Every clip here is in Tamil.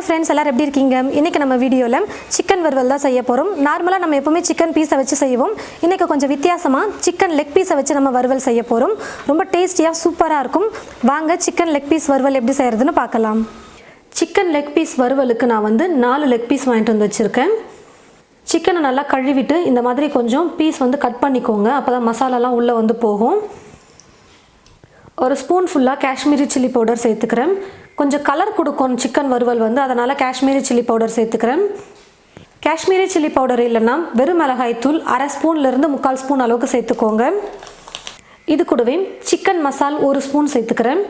ஹலோ ஃப்ரெண்ட்ஸ், எல்லாரும் எப்படி இருக்கீங்க? இன்றைக்கி நம்ம வீடியோவில் சிக்கன் வறுவல் தான் செய்ய போகிறோம். நார்மலாக நம்ம எப்போவுமே சிக்கன் பீஸை வச்சு செய்வோம். இன்றைக்கி கொஞ்சம் வித்தியாசமாக சிக்கன் லெக் பீஸை வச்சு நம்ம வறுவல் செய்ய போகிறோம். ரொம்ப டேஸ்டியாக சூப்பராக இருக்கும். வாங்க சிக்கன் லெக் பீஸ் வறுவல் எப்படி செய்கிறதுன்னு பார்க்கலாம். சிக்கன் லெக் பீஸ் வறுவலுக்கு நான் 4 லெக் பீஸ் வாங்கிட்டு வந்து வச்சுருக்கேன். சிக்கனை நல்லா கழுவிட்டு இந்த மாதிரி கொஞ்சம் பீஸ் கட் பண்ணிக்கோங்க. அப்போ தான் மசாலாலாம் உள்ளே போகும். ஒரு ஸ்பூன் ஃபுல்லாக காஷ்மீரி சில்லி பவுடர் சேர்த்துக்கிறேன். கொஞ்சம் கலர் கொடுக்கும் சிக்கன் வறுவல் அதனால் காஷ்மீரி சில்லி பவுடர் சேர்த்துக்கிறேன். காஷ்மீரி சில்லி பவுடர் இல்லைன்னா வெறும் மிளகாய் தூள் அரை ஸ்பூன்லேருந்து 3/4 ஸ்பூன் அளவுக்கு சேர்த்துக்கோங்க. இது கூடவே சிக்கன் மசால் 1 ஸ்பூன் சேர்த்துக்கிறேன்.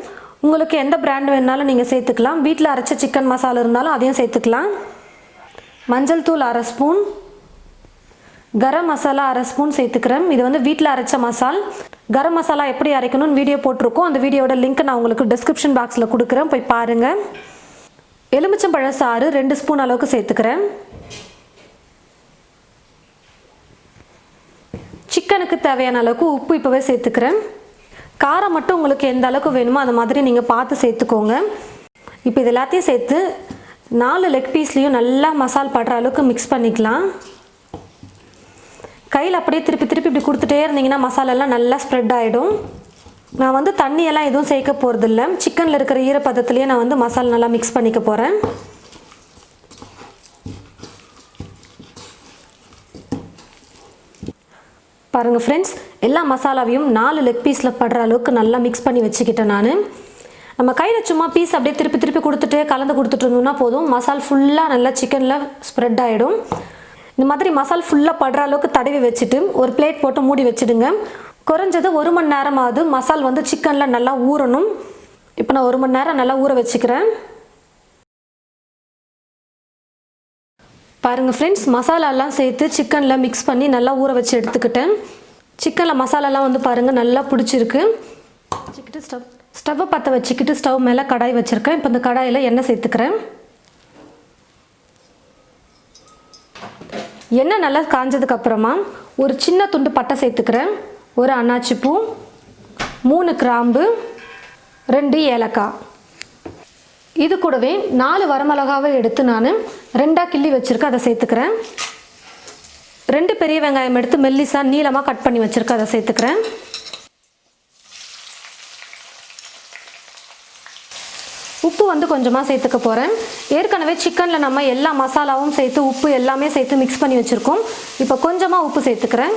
உங்களுக்கு எந்த பிராண்ட் வேணாலும் நீங்கள் சேர்த்துக்கலாம். வீட்டில் அரைச்ச சிக்கன் மசாலா இருந்தாலும் அதையும் சேர்த்துக்கலாம். மஞ்சள் தூள் அரை ஸ்பூன், கரம் மசாலா அரை ஸ்பூன் சேர்த்துக்கிறேன். இது வீட்டில் அரைச்ச மசால். கரம் மசாலா எப்படி அரைக்கணும்னு வீடியோ போட்டிருக்கோம். அந்த வீடியோட லிங்க் நான் உங்களுக்கு டிஸ்கிரிப்ஷன் பாக்ஸில் கொடுக்குறேன், போய் பாருங்கள். எலுமிச்சம்பழ சாறு 2 ஸ்பூன் அளவுக்கு சேர்த்துக்கிறேன். சிக்கனுக்கு தேவையான அளவுக்கு உப்பு இப்போவே சேர்த்துக்கிறேன். காரம் மட்டும் உங்களுக்கு எந்த அளவுக்கு வேணுமோ அந்த மாதிரி நீங்கள் பார்த்து சேர்த்துக்கோங்க. இப்போ இது எல்லாத்தையும் சேர்த்து 4 லெக் பீஸ்லேயும் நல்லா மசால் படுற அளவுக்கு மிக்ஸ் பண்ணிக்கலாம். கையில் அப்படியே திருப்பி இப்படி கொடுத்துட்டே இருந்தீங்கன்னா மசாலெல்லாம் நல்லா ஸ்ப்ரெட் ஆகிடும். நான் தண்ணியெல்லாம் எதுவும் சேர்க்க போகிறதில்ல. சிக்கனில் இருக்கிற ஈரப்பதத்துலேயே நான் மசாலா நல்லா மிக்ஸ் பண்ணிக்க போகிறேன். பாருங்கள் ஃப்ரெண்ட்ஸ், எல்லா மசாலாவையும் 4 லெக் பீஸில் படுற அளவுக்கு நல்லா மிக்ஸ் பண்ணி வச்சுக்கிட்டேன். நம்ம கையில் சும்மா பீஸ் அப்படியே திருப்பி கொடுத்துட்டு கலந்து கொடுத்துட்டு இருந்தோம்னா போதும். மசால் ஃபுல்லாக நல்லா சிக்கனில் ஸ்ப்ரெட் ஆகிடும். இந்த மாதிரி மசால் ஃபுல்லாக படுற அளவுக்கு தடவி வச்சுட்டு ஒரு பிளேட் போட்டு மூடி வச்சுடுங்க. குறைஞ்சது 1 மணி நேரமாவது மசால் சிக்கனில் நல்லா ஊறணும். இப்போ நான் 1 மணி நேரம் நல்லா ஊற வச்சுக்கிறேன். பாருங்கள் ஃப்ரெண்ட்ஸ், மசாலாலாம் சேர்த்து சிக்கனில் மிக்ஸ் பண்ணி நல்லா ஊற வச்சு எடுத்துக்கிட்டேன். சிக்கனில் மசாலாலாம் பாருங்கள் நல்லா பிடிச்சிருக்கு. ஸ்டவ்வை பற்ற வச்சுக்கிட்டு ஸ்டவ் மேலே கடாய் வச்சுருக்கேன். இப்போ இந்த கடாயில் எண்ணெய் சேர்த்துக்கிறேன். எண்ணெய் நல்லா காஞ்சதுக்கப்புறமா ஒரு சின்ன துண்டு பட்டை சேர்த்துக்கிறேன். ஒரு அன்னாச்சி பூ, 3 கிராம்பு, 2 ஏலக்காய். இது கூடவே 4 வரமிளகாவை எடுத்து நான் 2ஆக கிள்ளி வச்சுருக்கேன், அதை சேர்த்துக்கிறேன். 2 பெரிய வெங்காயம் எடுத்து மெல்லிசாக நீளமாக கட் பண்ணி வச்சுருக்கேன், அதை சேர்த்துக்கிறேன். உப்பு கொஞ்சமாக சேர்த்துக்க போகிறேன். ஏற்கனவே சிக்கனில் நம்ம எல்லா மசாலாவும் சேர்த்து உப்பு எல்லாமே சேர்த்து மிக்ஸ் பண்ணி வச்சுருக்கோம். இப்போ கொஞ்சமாக உப்பு சேர்த்துக்கிறேன்.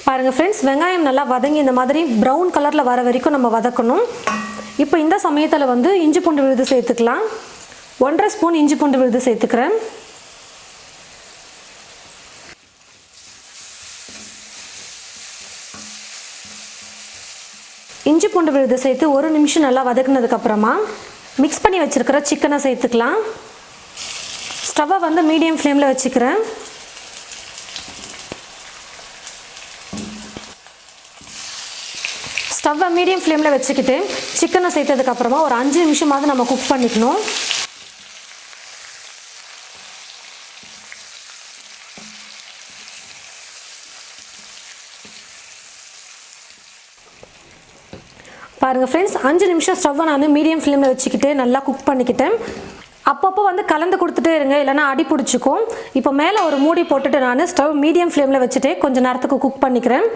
பாருங்கள் ஃப்ரெண்ட்ஸ், வெங்காயம் நல்லா வதங்கி இந்த மாதிரி ப்ரௌன் கலரில் வர வரைக்கும் நம்ம வதக்கணும். இப்போ இந்த சமயத்தில் இஞ்சி பூண்டு விழுது சேர்த்துக்கலாம். 1.5 ஸ்பூன் இஞ்சி பூண்டு விழுது சேர்த்துக்கிறேன். இஞ்சி பூண்டு விழுது சேர்த்து 1 நிமிஷம் நல்லா வதக்குனதுக்கப்புறமா மிக்ஸ் பண்ணி வச்சுருக்கிற சிக்கனை சேர்த்துக்கலாம். ஸ்டவ்வை மீடியம் ஃப்ளேமில் வச்சுக்கிறேன். ஸ்டவ்வை மீடியம் ஃப்ளேமில் வச்சுக்கிட்டு சிக்கனை சேர்த்ததுக்கப்புறமா ஒரு 5 நிமிஷமாவது நம்ம குக் பண்ணிக்கணும். பாருங்கள் ஃப்ரெண்ட்ஸ், 5 நிமிஷம் ஸ்டவ்வை நான் மீடியம் ஃப்ளேமில் வச்சுக்கிட்டு நல்லா குக் பண்ணிக்கிட்டேன். அப்பப்போ கலந்து கொடுத்துட்டே இருங்க, இல்லைனா அடி பிடிச்சிக்கும். இப்போ மேலே ஒரு மூடி போட்டுட்டு நான் ஸ்டவ் மீடியம் ஃப்ளேமில் வச்சுட்டு கொஞ்சம் நேரத்துக்கு குக் பண்ணிக்கிறேன்.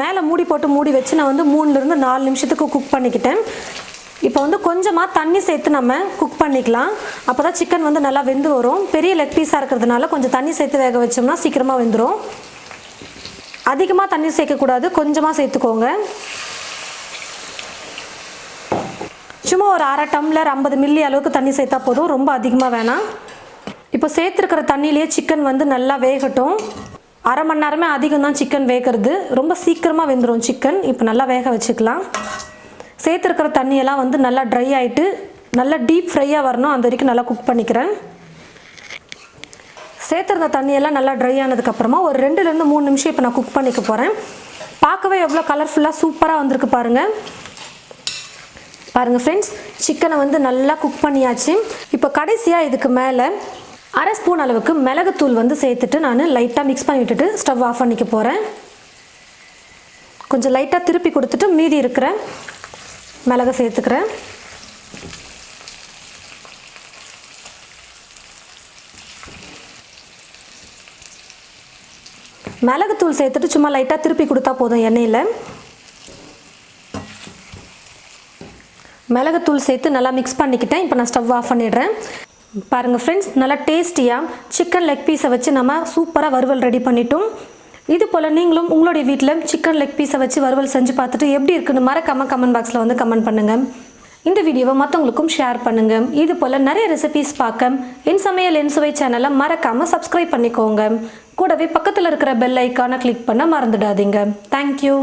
மேலே மூடி போட்டு மூடி வச்சு நான் 3லேருந்து 4 நிமிஷத்துக்கு குக் பண்ணிக்கிட்டேன். இப்போ கொஞ்சமாக தண்ணி சேர்த்து நம்ம குக் பண்ணிக்கலாம். அப்போ தான் சிக்கன் நல்லா வெந்து வரும். பெரிய லெக் பீஸாக இருக்கிறதுனால கொஞ்சம் தண்ணி சேர்த்து வேக வச்சோம்னா சீக்கிரமாக வெந்துடும். அதிகமாக தண்ணி சேர்க்கக்கூடாது, கொஞ்சமாக சேர்த்துக்கோங்க. சும்மா ஒரு அரை டம்ளர் 50 மில்லி அளவுக்கு தண்ணி சேர்த்தா போதும், ரொம்ப அதிகமாக வேணாம். இப்போ சேர்த்துருக்கிற தண்ணியிலே சிக்கன் நல்லா வேகட்டும். அரை மணி நேரமே அதிகம் தான் சிக்கன் வேகிறது, ரொம்ப சீக்கிரமாக வெந்துடும் சிக்கன். இப்போ நல்லா வேக வச்சுக்கலாம். சேர்த்துருக்கிற தண்ணியெல்லாம் நல்லா ட்ரை ஆகிட்டு நல்லா டீப் ஃப்ரையாக வரணும், அந்த வரைக்கும் நல்லா குக் பண்ணிக்கிறேன். சேர்த்துருந்த தண்ணியெல்லாம் நல்லா ட்ரை ஆனதுக்கப்புறமா ஒரு 2லேருந்து 3 நிமிஷம் இப்போ நான் குக் பண்ணிக்க போகிறேன். பார்க்கவே எவ்வளோ கலர்ஃபுல்லாக சூப்பராக வந்திருக்கு பாருங்கள். பாருங்கள் ஃப்ரெண்ட்ஸ், சிக்கனை நல்லா குக் பண்ணியாச்சு. இப்போ கடைசியாக இதுக்கு மேலே 1/2 ஸ்பூன் அளவுக்கு மிளகுத்தூள் வந்து சேர்த்துட்டு நான் லைட்டாக மிக்ஸ் பண்ணி விட்டுட்டு ஸ்டவ் ஆஃப் பண்ணிக்க போகிறேன். கொஞ்சம் லைட்டாக திருப்பி கொடுத்துட்டு மீதி இருக்கிற மிளகை சேர்த்துக்கிறேன். மிளகுத்தூள் சேர்த்துட்டு சும்மா லைட்டாக திருப்பி கொடுத்தா போதும். எண்ணெயில் மிளகுத்தூள் சேர்த்து நல்லா மிக்ஸ் பண்ணிக்கிட்டேன். இப்போ நான் ஸ்டவ் ஆஃப் பண்ணிடுறேன். பாருங்கள் ஃப்ரெண்ட்ஸ், நல்லா டேஸ்டியாக சிக்கன் லெக் பீஸை வச்சு நம்ம சூப்பராக வறுவல் ரெடி பண்ணிட்டோம். இது போல் நீங்களும் உங்களுடைய வீட்டில் சிக்கன் லெக் பீஸை வச்சு வறுவல் செஞ்சு பார்த்துட்டு எப்படி இருக்குன்னு மறக்காமல் கமெண்ட் பாக்ஸில் வந்து கமெண்ட் பண்ணுங்கள். இந்த வீடியோவை மற்றவங்களுக்கும் ஷேர் பண்ணுங்கள். இது போல் நிறைய ரெசிபீஸ் பார்க்க என் சமையல் என் சுவை சேனலை மறக்காமல் சப்ஸ்கிரைப் பண்ணிக்கோங்க. கூடவே பக்கத்தில் இருக்கிற பெல் ஐக்கானை கிளிக் பண்ண மறந்துடாதீங்க. தேங்க்யூ.